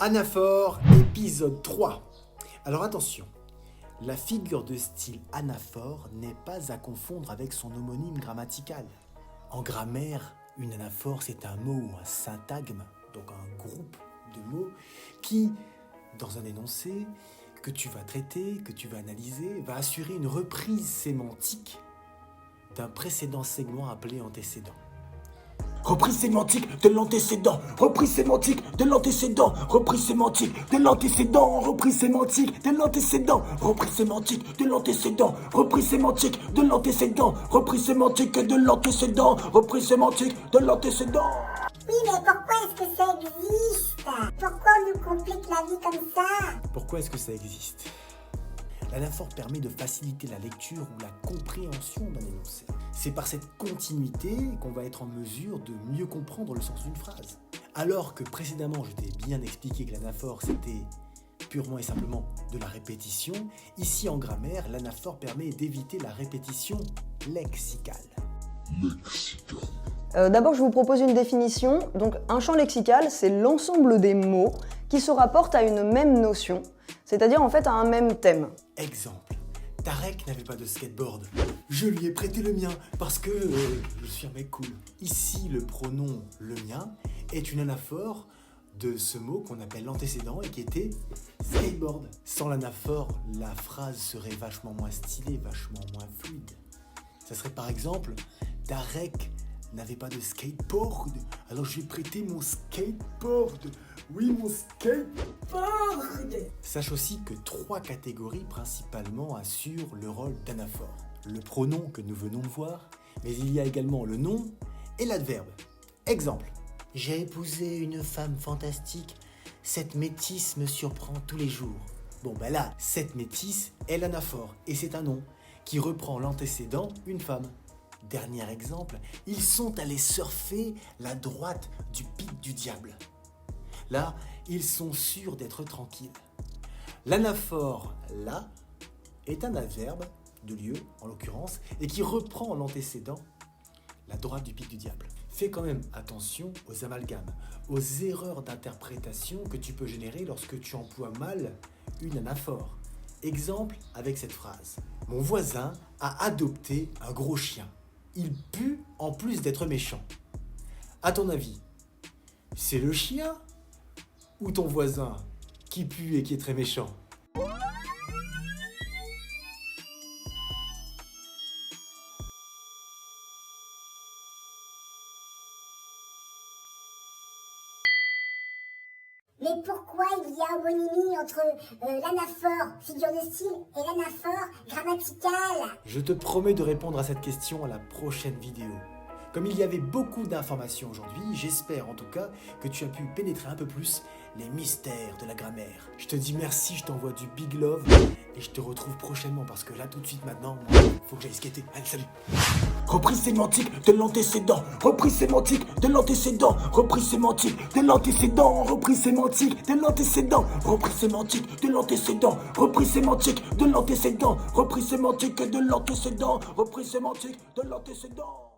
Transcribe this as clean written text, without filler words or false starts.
Anaphore, épisode 3. Alors attention, la figure de style anaphore n'est pas à confondre avec son homonyme grammatical. En grammaire, une anaphore c'est un mot ou un syntagme, donc un groupe de mots qui, dans un énoncé que tu vas traiter, que tu vas analyser, va assurer une reprise sémantique d'un précédent segment appelé antécédent. Reprise sémantique de l'antécédent, reprise sémantique de l'antécédent, reprise sémantique de l'antécédent, reprise sémantique de l'antécédent, reprise sémantique de l'antécédent, reprise sémantique de l'antécédent, reprise sémantique de l'antécédent, reprise sémantique de l'antécédent. Oui, mais pourquoi est-ce que ça existe? Pourquoi on nous complique la vie comme ça? Pourquoi est-ce que ça existe? L'anaphore permet de faciliter la lecture ou la compréhension d'un énoncé. C'est par cette continuité qu'on va être en mesure de mieux comprendre le sens d'une phrase. Alors que précédemment, je t'ai bien expliqué que l'anaphore, c'était purement et simplement de la répétition, ici en grammaire, l'anaphore permet d'éviter la répétition lexicale. D'abord, je vous propose une définition. Donc, un champ lexical, c'est l'ensemble des mots qui se rapportent à une même notion, c'est-à-dire en fait à un même thème. Exemple, Tarek n'avait pas de skateboard. Je lui ai prêté le mien parce que je suis un mec cool. Ici, le pronom « le mien » est une anaphore de ce mot qu'on appelle l'antécédent et qui était skateboard. Sans l'anaphore, la phrase serait vachement moins stylée, vachement moins fluide. Ça serait par exemple « Tarek n'avait pas de skateboard, alors je lui ai prêté mon skateboard. Oui, mon skateboard !» Sache aussi que 3 catégories principalement assurent le rôle d'anaphore. Le pronom que nous venons de voir, mais il y a également le nom et l'adverbe. Exemple, j'ai épousé une femme fantastique, cette métisse me surprend tous les jours. Bon ben là, cette métisse est l'anaphore et c'est un nom qui reprend l'antécédent, une femme. Dernier exemple, ils sont allés surfer la droite du pic du diable. Là, ils sont sûrs d'être tranquilles. L'anaphore « là » est un adverbe de lieu, en l'occurrence, et qui reprend l'antécédent, la droite du pic du diable. Fais quand même attention aux amalgames, aux erreurs d'interprétation que tu peux générer lorsque tu emploies mal une anaphore. Exemple avec cette phrase. Mon voisin a adopté un gros chien. Il pue en plus d'être méchant. À ton avis, c'est le chien ou ton voisin qui pue et qui est très méchant? Mais pourquoi il y a homonymie entre l'anaphore, figure de style, et l'anaphore grammaticale? Je te promets de répondre à cette question à la prochaine vidéo. Comme il y avait beaucoup d'informations aujourd'hui, j'espère en tout cas que tu as pu pénétrer un peu plus les mystères de la grammaire. Je te dis merci, je t'envoie du big love et je te retrouve prochainement parce que là tout de suite maintenant, faut que j'aille skater. Allez, salut! Reprise sémantique de l'antécédent, reprise sémantique de l'antécédent, reprise sémantique de l'antécédent, reprise sémantique de l'antécédent, reprise sémantique de l'antécédent, reprise sémantique de l'antécédent, reprise sémantique de l'antécédent, reprise sémantique de l'antécédent.